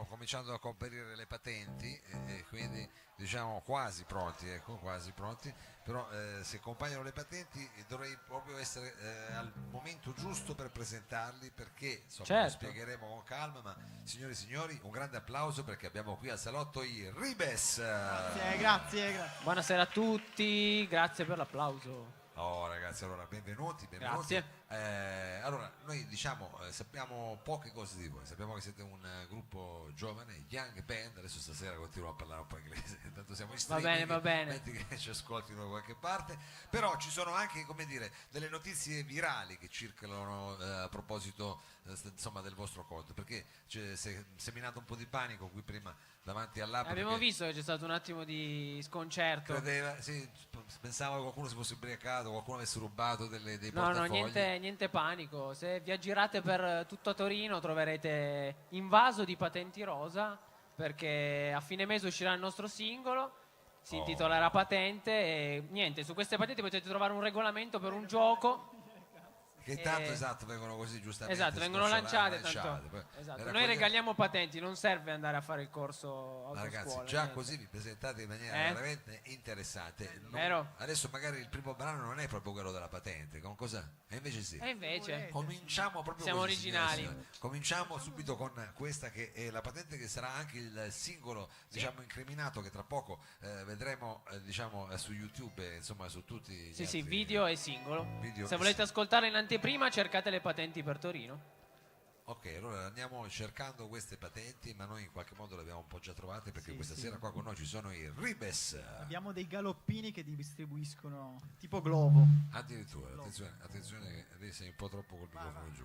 cominciando a comparire le patenti e quindi diciamo quasi pronti, ecco, quasi pronti, però se compaiono le patenti dovrei proprio essere al momento giusto per presentarli, perché insomma lo Certo. spiegheremo con calma, ma signori e signori un grande applauso perché abbiamo qui al salotto i Ribes. Grazie. Buonasera a tutti, grazie per l'applauso. Oh ragazzi, allora benvenuti. Grazie. Allora noi diciamo sappiamo poche cose di voi, sappiamo che siete un gruppo giovane, young band, adesso stasera continuo a parlare un po' inglese, tanto siamo in streaming, Va bene. metti che ci ascoltino da qualche parte, però ci sono anche, come dire, delle notizie virali che circolano a proposito insomma del vostro conto, perché si è seminato un po' di panico qui prima davanti all'app. Abbiamo visto che c'è stato un attimo di sconcerto. Credeva, sì, pensavo che qualcuno si fosse ubriacato, qualcuno avesse rubato dei No, portafogli. niente panico. Se vi aggirate per tutto Torino troverete invaso di patenti rosa, perché a fine mese uscirà il nostro singolo, si intitolerà Patente e niente, su queste patenti potete trovare un regolamento per un gioco. Che tanto esatto vengono così giustamente. Esatto, vengono lanciate tanto. Poi Esatto. le Noi raccogliamo. regaliamo patenti, non serve andare a fare il corso Ma ragazzi, autoscuola. già niente. così vi presentate in maniera veramente interessante. Vero? Adesso magari il primo brano non è proprio quello della patente, con cosa? E invece sì. E invece Cominciamo proprio siamo così, originali. signore e signori. Cominciamo subito con questa che è la patente, che sarà anche il singolo diciamo incriminato, che tra poco vedremo diciamo su YouTube, insomma su tutti gli Sì, altri video e singolo. video Se e volete ascoltare in anteprima, cercate le patenti per Torino. Ok, allora andiamo cercando queste patenti, ma noi in qualche modo le abbiamo un po' già trovate, perché questa sera qua con noi ci sono i Ribes. Abbiamo dei galoppini che distribuiscono tipo globo. Addirittura, attenzione che lei sei un po' troppo col microfono giù,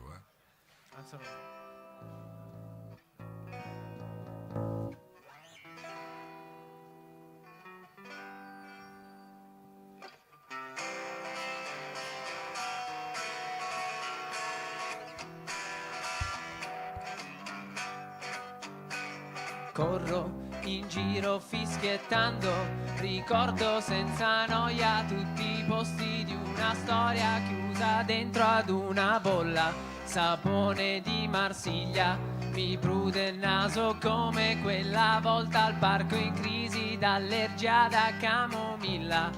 Corro in giro fischiettando, ricordo senza noia tutti i posti di una storia chiusa dentro ad una bolla. Sapone di Marsiglia, mi prude il naso come quella volta al parco in crisi d'allergia da camomilla.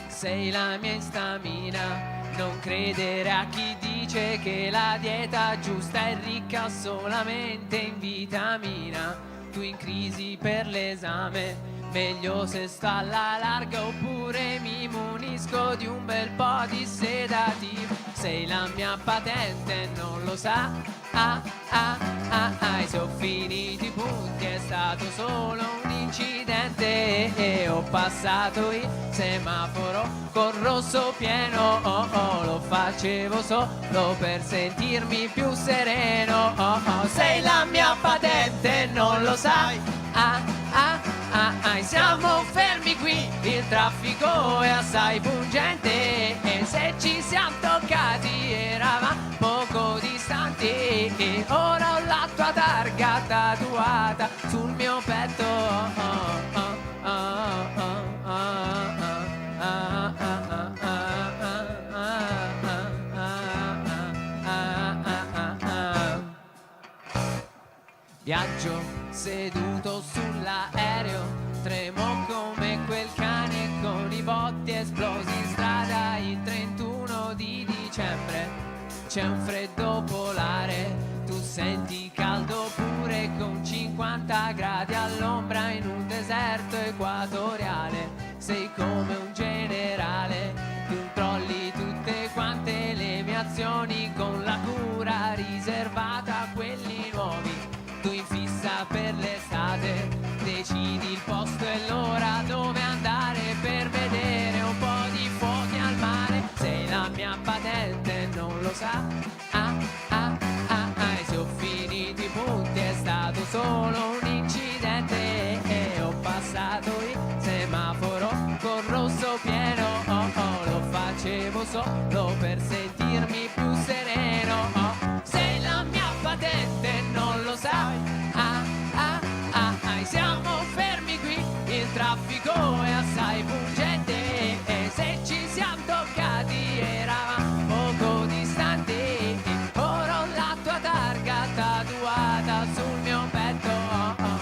Sei la mia istamina, non credere a chi dice che la dieta giusta è ricca solamente in vitamina. Tu in crisi per l'esame, meglio se sto alla larga oppure mi munisco di un bel po' di sedativo. Sei la mia patente, non lo sa, se ho finito i punti è stato solo un incidente e ho passato il semaforo col rosso pieno, lo facevo solo per sentirmi più sereno, sei la mia patente, non lo sai, siamo fermi qui, il traffico è assai pungente e se ci siamo toccati eravamo poco distanti e ora ho la tua targa tatuata sul mio petto. Viaggio seduto sull'aereo, tremo come quel cane con i botti esplosi in strada il 31 di dicembre. C'è un freddo polare, tu senti caldo pure con 50 gradi all'ombra in un deserto equatoriale. Sei come un generale, controlli tutte quante le mie azioni con la cura riservata a quelli nuovi. Tu in fissa per l'estate, decidi il posto e l'ora dove andare per vedere un po' di fuochi al mare. Sei la mia patente, non lo sa, se ho finito i punti è stato solo un incidente e ho passato il semaforo col rosso pieno, lo facevo solo per sentirmi più sereno, sei la mia patente, non lo sai, siamo fermi qui, il traffico è assai pungente e se ci siamo toccati eravamo poco distanti e ora ho la tua targa tatuata sul mio petto.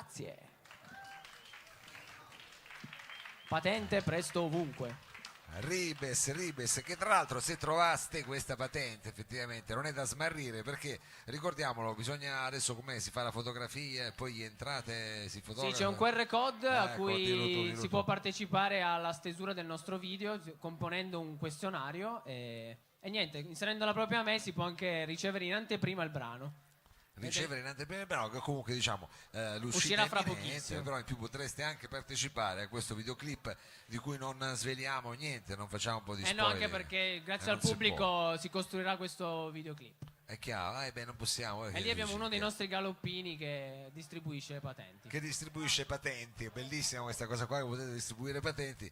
Grazie. Patente presto ovunque. Ribes, che tra l'altro se trovaste questa patente effettivamente non è da smarrire, perché ricordiamolo, bisogna adesso come si fa la fotografia e poi entrate, si fotografa. Sì, c'è un QR code a Ecco, cui dillo si tu. può partecipare alla stesura del nostro video componendo un questionario e niente, inserendo la propria mail si può anche ricevere in anteprima il brano. Ricevere in anteprima, però che comunque diciamo l'uscita Uscirà è fra imminente, pochissimo. però in più potreste anche partecipare a questo videoclip di cui non sveliamo niente, non facciamo un po' di Eh spoiler. no, anche perché grazie Non al si pubblico si costruirà questo videoclip. è chiaro, beh, non possiamo. E lì abbiamo uno dei nostri galoppini che distribuisce le patenti. Che distribuisce patenti, è bellissima questa cosa qua, che potete distribuire patenti,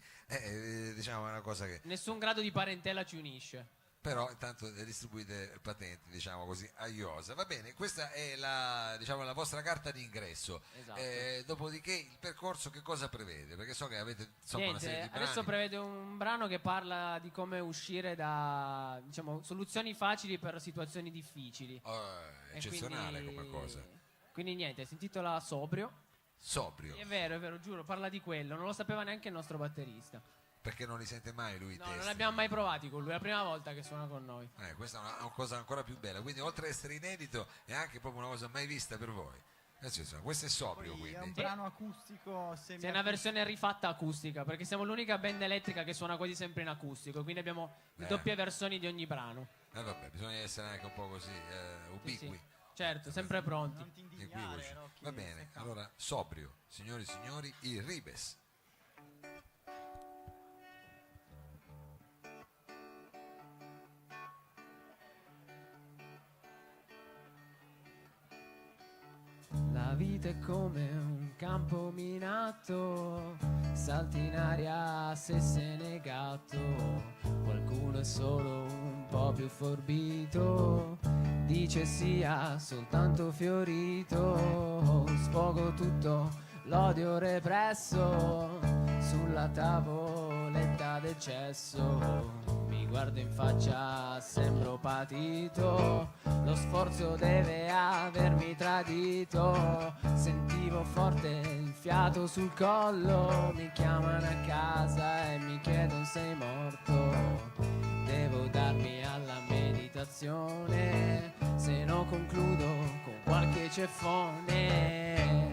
diciamo è una cosa che Nessun grado di parentela ci unisce. però intanto distribuite patenti, diciamo così, a iosa. Va bene, questa è la, diciamo, la vostra carta d'ingresso. Esatto. Dopodiché il percorso che cosa prevede? Perché so che avete insomma una serie Niente, di brani. adesso prevede un brano che parla di come uscire da, diciamo, soluzioni facili per situazioni difficili. E Eccezionale quindi- come cosa. Quindi niente, si intitola Sobrio. Sobrio, È vero, giuro, parla di quello. Non lo sapeva neanche il nostro batterista. perché non li sente mai lui i No, testi. non l'abbiamo mai provati con lui, è la prima volta che suona con noi. Questa è una cosa ancora più bella, quindi oltre ad essere inedito è anche proprio una cosa mai vista per voi. Questo è sobrio, Poi è un quindi. brano acustico Sì, è una versione rifatta acustica, perché siamo l'unica band elettrica che suona quasi sempre in acustico, quindi abbiamo le doppie versioni di ogni brano. Vabbè, bisogna essere anche un po' così Sì, sì. ubiqui. Certo, sempre pronti. Non ti Equivoci. indignare, Rocky, Va bene, stai calmo. allora sobrio, signori e signori, i Ribes. La vita è come un campo minato, salti in aria se sei negato. Qualcuno è solo un po' più forbito, dice sia soltanto fiorito. Sfogo tutto l'odio represso sulla tavoletta del cesso. Mi guardo in faccia, sembro patito, lo sforzo deve avermi tradito. Sentivo forte il fiato sul collo, mi chiamano a casa e mi chiedono sei morto. Devo darmi alla meditazione, se no concludo con qualche ceffone.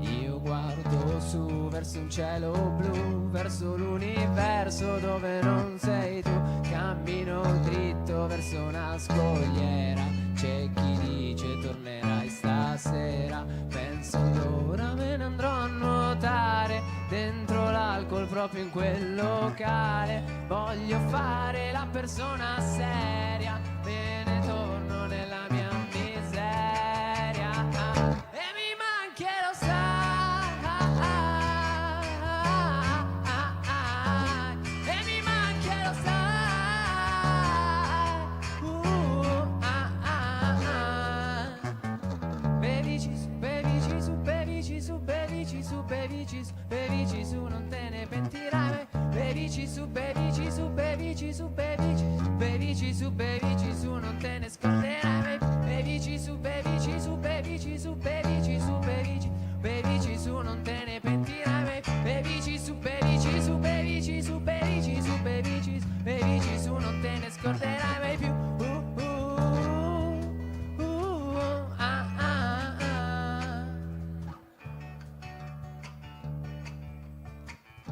Io guardo su verso un cielo blu, verso l'universo dove non sei tu. Cammino dritto verso una scogliera, c'è chi dice tornerai stasera. Penso ora me ne andrò a nuotare dentro l'alcol proprio in quel locale. Voglio fare la persona seria, me ne torno nella mia miseria. E mi manchi e lo sai, e mi manchi e lo sai. Bevici su, bevici su, bevici su, bevici su, bevici su, bevici su, non te ne pentirai mai. Bevici su, bevici su, bevici su, bevici su, bevici su, bevici su, non te ne scorderai mai. Bevici su, bevici su, bevici su, bevici su, bevici, bevici su, non te ne pentirai mai. Bevici su, bevici su, bevici su, bevici su, bevici su, bevici su, non te ne scorderai mai più.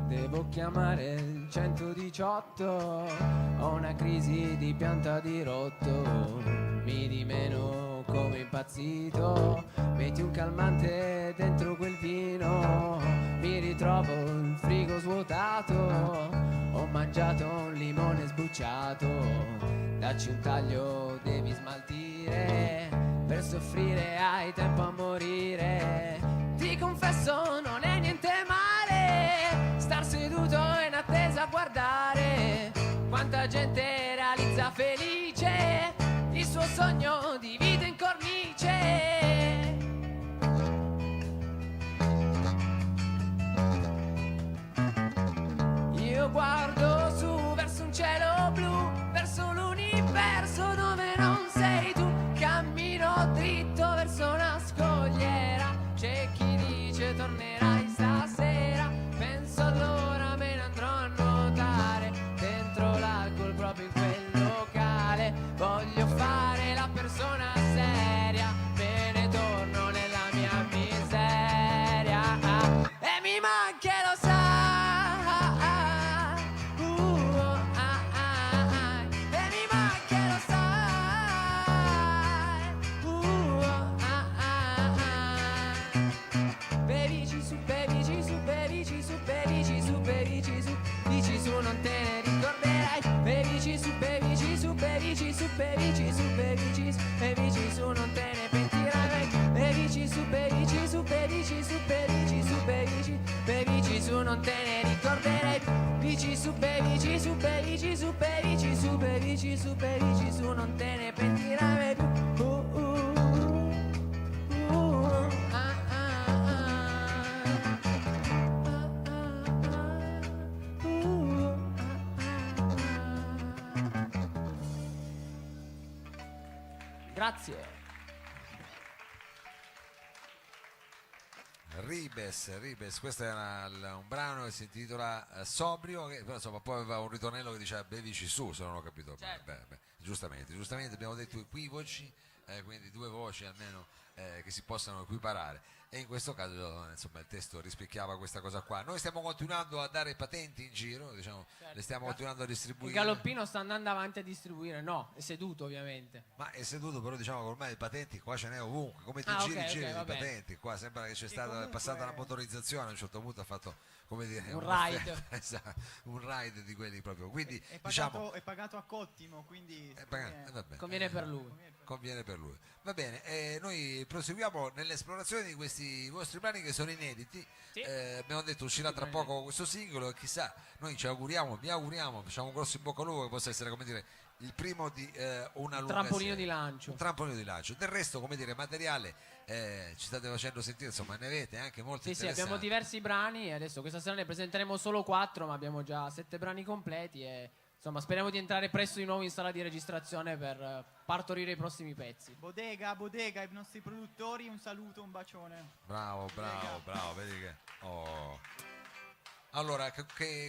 Devo chiamare il 118, ho una crisi di pianta di rotto, mi dimeno come impazzito, metti un calmante dentro quel vino, mi ritrovo il frigo svuotato, ho mangiato un limone sbucciato, dacci un taglio devi smaltire, per soffrire hai tempo a morire, ti confesso non è niente male, star seduto in attesa a guardare quanta gente realizza felice il suo sogno di vita in cornice. Io guardo su verso un cielo blu, verso l'universo dove ma che lo sai. Baby, ma che lo sai. Bevici su, bevici su, bevici su, bevici su, bevici su, dici su, non te ne ricorderai. Bevici su, bevici su, bevici su, bevici su, bevici su, bevici su, non te ne pentirai. Bevici su, bevici su, bevici su, bevici su, bevici, bevici su, non te ne ricorderai. Bici su, bevici su, bevici su, bevici su, bevici su, bevici su, non te ne pentirai più. Grazie. Ribes, questo è un brano che si intitola Sobrio, che però insomma poi aveva un ritornello che diceva bevici su, se non ho capito. Certo. Beh, giustamente abbiamo detto equivoci, quindi due voci almeno che si possano equiparare, e in questo caso insomma il testo rispecchiava questa cosa qua. Noi stiamo continuando a dare patenti in giro, diciamo, Certo. le stiamo continuando a Il distribuire. galoppino sta andando avanti a distribuire, no, è seduto ovviamente. Ma è seduto, però diciamo che ormai i patenti qua ce n'è ovunque, come ti Ah, giri ok, giri ok, di va bene. patenti, qua sembra che c'è stata, è comunque- passata la motorizzazione, a un certo punto ha fatto, come dire, Un un'offerta, ride. esatto, un ride di quelli proprio, quindi È diciamo pagato, è pagato a cottimo, quindi vabbè, Conviene per lui. conviene per lui. Va bene, noi proseguiamo nell'esplorazione di questi vostri brani che sono inediti. Sì. Abbiamo detto uscirà tra poco questo singolo e chissà, noi ci auguriamo, vi auguriamo, facciamo un grosso in bocca al lupo che possa essere, come dire, il primo di una lunga Trampolino serie. di lancio. Un trampolino di lancio. Del resto, come dire, materiale ci state facendo sentire, insomma, ne avete anche molto Sì, interessanti. abbiamo diversi brani e adesso questa sera ne presenteremo solo 4, ma abbiamo già 7 brani completi e insomma speriamo di entrare presto di nuovo in sala di registrazione per partorire i prossimi pezzi. Bodega, ai nostri produttori, un saluto, un bacione. Bravo, vedi che... oh. Allora,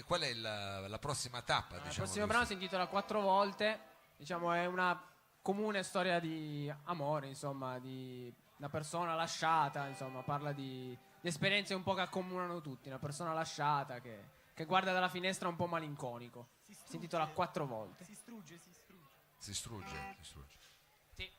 qual è la prossima tappa? Il Diciamo prossimo così? brano si intitola 4 volte, diciamo è una comune storia di amore, insomma, di una persona lasciata, insomma, parla di esperienze un po' che accomunano tutti, una persona lasciata che guarda dalla finestra un po' malinconico. Si intitola 4 volte. Si strugge. Si strugge. Sì.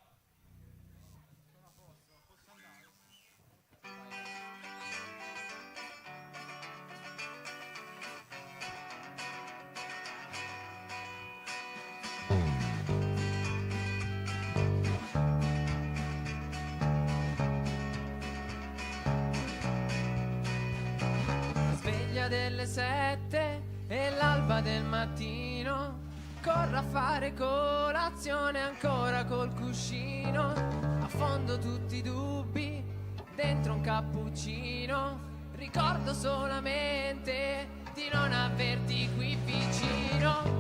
Sveglia delle 7 e l'alba del mattino, corro a fare colazione ancora col cuscino, affondo tutti i dubbi dentro un cappuccino, ricordo solamente di non averti qui vicino.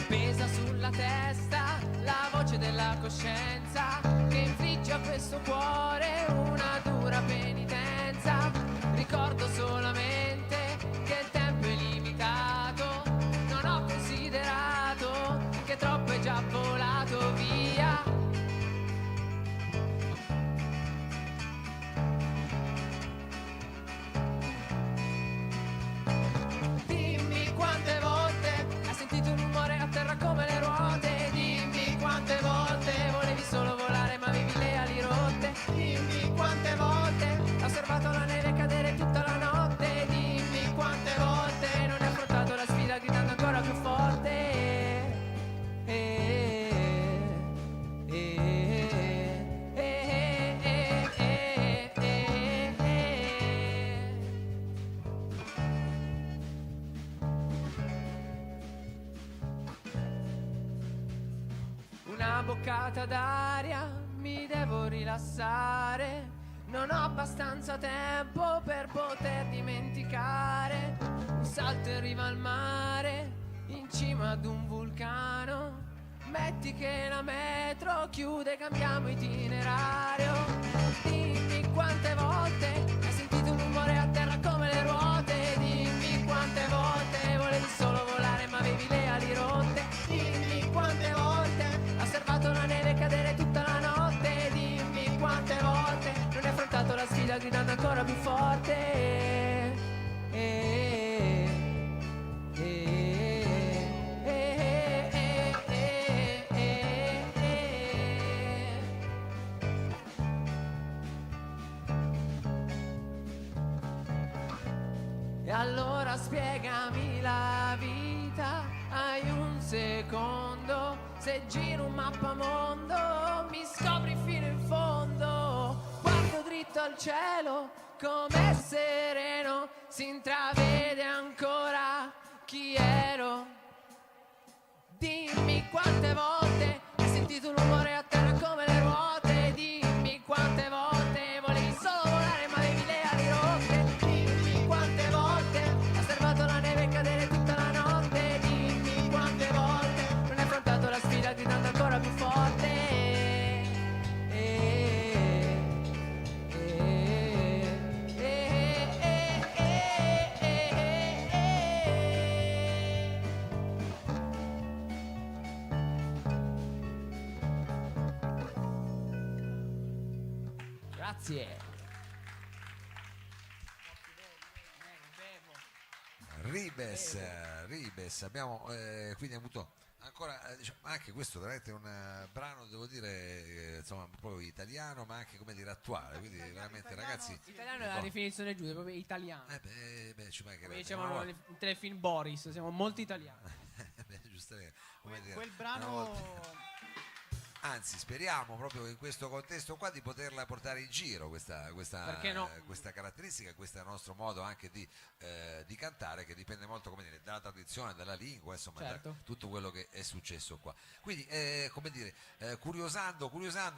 Pesa sulla testa la voce della coscienza che infligge a questo cuore una dura penitenza. Ricordo solamente che il tempo è limitato, non ho considerato che troppo è già volato via. Dimmi quante volte hai sentito un rumore a terra come le ruote. Dimmi quante volte volevi solo volare ma avevi le ali rotte. Dimmi quante volte hai osservato la neve cadere tutta la notte. Dimmi quante volte non hai affrontato la sfida gridando ancora più forte. Una boccata d'aria, mi devo rilassare. Non ho abbastanza tempo per poter dimenticare. Un salto in riva al mare, in cima ad un vulcano. Metti che la metro chiude, cambiamo itinerario. Dimmi quante volte hai sentito un rumore a terra come le ruote. Dimmi quante volte volevi solo volare ma avevi le ali rotte. Dimmi quante volte hai osservato E allora spiegami la vita, hai un secondo, se giro un mappamondo mi scopri fino in fondo. Guardo dritto al cielo, com'è sereno, si intravede ancora chi ero. Dimmi quante volte hai sentito un rumore a terra come le ruote. Dimmi quante volte volevi solo volare ma avevi le ali rotte. Dimmi quante volte hai osservato la neve cadere tutta la notte. Dimmi quante volte non hai affrontato la sfida gridando ancora più forte. Grazie. Ribes, abbiamo quindi avuto ancora diciamo, anche questo veramente un brano, devo dire, insomma, proprio italiano, ma anche come dire attuale, quindi veramente ragazzi. Italiano è la definizione giusta, proprio italiano. Ci mancherebbe. Come dicevano in telefilm Boris, siamo molto italiani. Giustamente, come dire, Quel brano anzi speriamo proprio in questo contesto qua di poterla portare in giro Perché no? questa caratteristica, questo nostro modo anche di cantare, che dipende molto, come dire, dalla tradizione, dalla lingua, insomma, Certo. da tutto quello che è successo qua. Quindi come dire, curiosando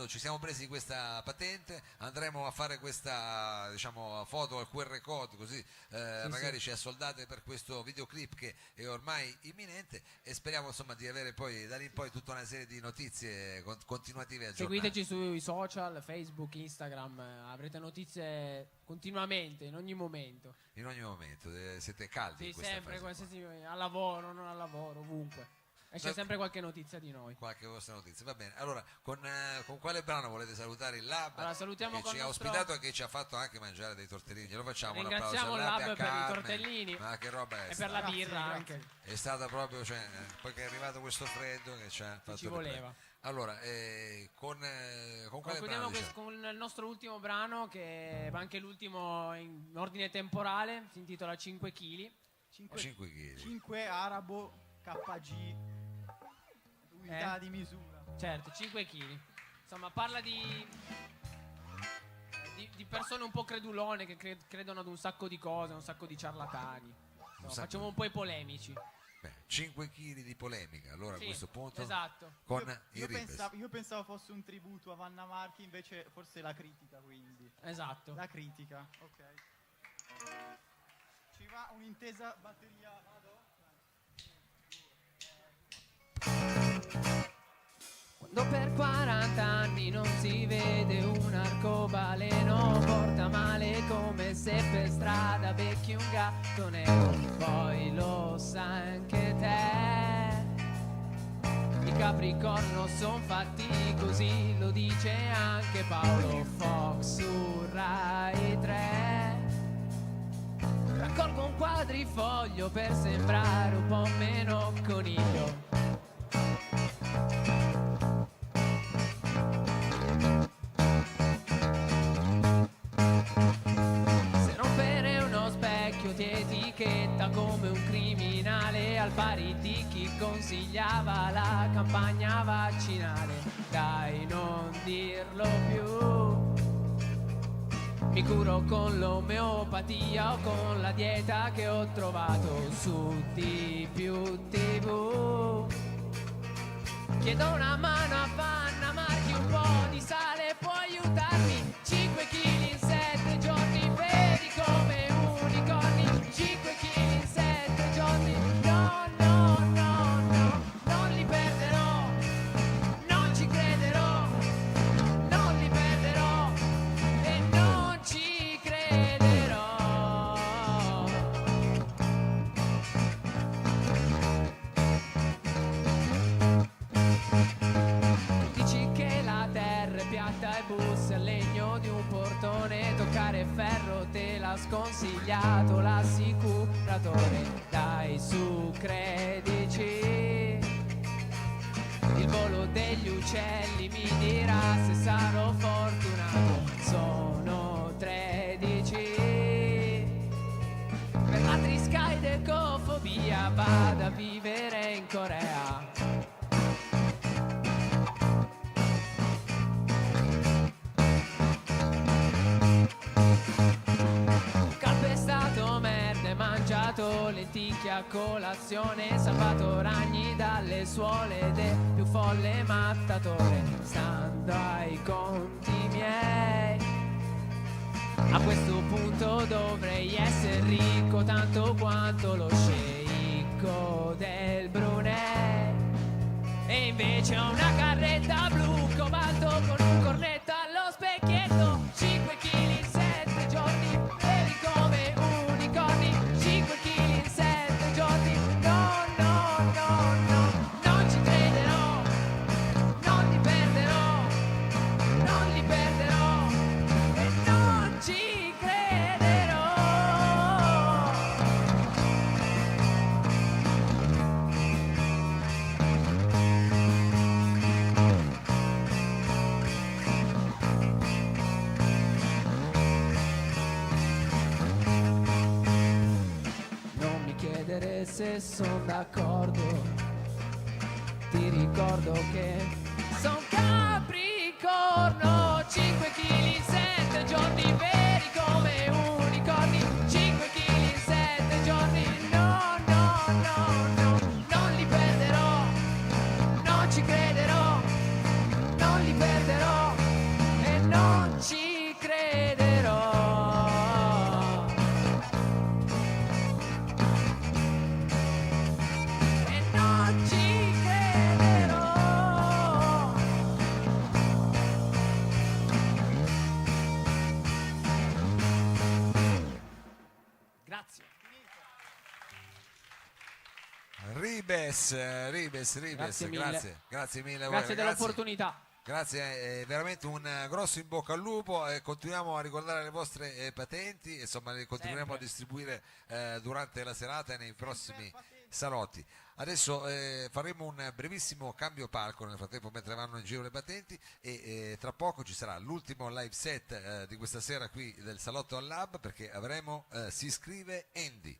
ci siamo presi questa patente, andremo a fare questa, diciamo, foto al QR code, così magari ci assoldate per questo videoclip che è ormai imminente, e speriamo insomma di avere poi da lì in poi tutta una serie di notizie continuative aggiornate. Seguiteci sui social, Facebook, Instagram, avrete notizie continuamente, in ogni momento. In ogni momento siete caldi Sì, in questa sempre, fase qua. qualsiasi, al lavoro, non al lavoro, ovunque. E c'è sempre qualche notizia di noi. Qualche vostra notizia, va bene. Allora, con quale brano volete salutare il Lab? Allora, salutiamo che con ci il ha nostro- ospitato e che ci ha fatto anche mangiare dei tortellini. Glielo facciamo un applauso Ringraziamo al il Lab e Lab a per i Carmen. tortellini. Ma che roba è E per stata? la Grazie, birra grazie. anche. È stata proprio, cioè, poi che è arrivato questo freddo che ci ha fatto ci voleva. riprendere. Allora, con quale Concludiamo brano diciamo? con il nostro ultimo brano, che è anche l'ultimo in ordine temporale, si intitola 5 kg. 5 kg. 5 arabo KG, unità di misura. Certo, 5 kg. Insomma, parla di persone un po' credulone che credono ad un sacco di cose, un sacco di ciarlatani. Insomma, sacco facciamo di- un po' i polemici. Beh, 5 kg di polemica. Allora Sì, a questo punto esatto. con Io il Ribes. pensavo fosse un tributo a Vanna Marchi, invece forse la critica, quindi. Esatto. La critica, ok. Ci va un'intesa batteria, vado? Quando per 40 anni non si vede un arcobaleno, porta male come se per strada becchi un gatto nero. Poi lo sai anche te, i Capricorno son fatti così, lo dice anche Paolo Fox su Rai 3. Raccolgo un quadrifoglio per sembrare un po' meno coniglio. Se rompere uno specchio ti etichetta come un criminale, al pari di chi consigliava la campagna vaccinale. Dai, non dirlo più. Mi curo con l'omeopatia o con la dieta che ho trovato su T più TV. Chiedo una mano a Vanna Marchi, un po' di sale, può aiutarmi? 5 kg in 7 giorni, vedi come unicorni. 5 kg in 7 giorni, no, no, no, no, non li perderò, non ci crederò, non li perderò e non ci crederò. Dici che la terra è piatta e bussa il legno di un portone, toccare ferro te l'ha sconsigliato l'assicuratore. Dai su, credici, il volo degli uccelli mi dirà se sarò fortunato. Sono 13, per altri vada a vivere in Corea. Calpestato merde, mangiato lenticchie a colazione, salvato ragni dalle suole del più folle mattatore, stando ai conti miei. A questo punto dovrei essere ricco tanto quanto lo sceicco del Brunei, e invece ho una carretta blu cobalto con un cornetto allo specchietto, 5 kg in 7 giorni, veri come unicorni, 5 kg in 7 giorni, no, no, no, no, non ci crederò, non li perderò, non li perderò, e non ci crederò. Non mi chiedere se son d'accordo, ti ricordo che son Capricorno, 5 kg in 7 giorni, veri come unicorni, 5 kg in 7 giorni, no, no, no, no, non li perderò, non ci crederò, non li perderò, e non ci crederò. E non ci crederò. Grazie. Ribes, Grazie mille. grazie mille a voi, Grazie ragazzi. dell'opportunità. Grazie, è veramente un grosso in bocca al lupo, e continuiamo a ricordare le vostre patenti, insomma le continueremo Sempre. a distribuire durante la serata e nei prossimi salotti. Adesso faremo un brevissimo cambio palco nel frattempo mentre vanno in giro le patenti, e tra poco ci sarà l'ultimo live set di questa sera qui del Salotto al Lab, perché avremo Si iscrive Andy.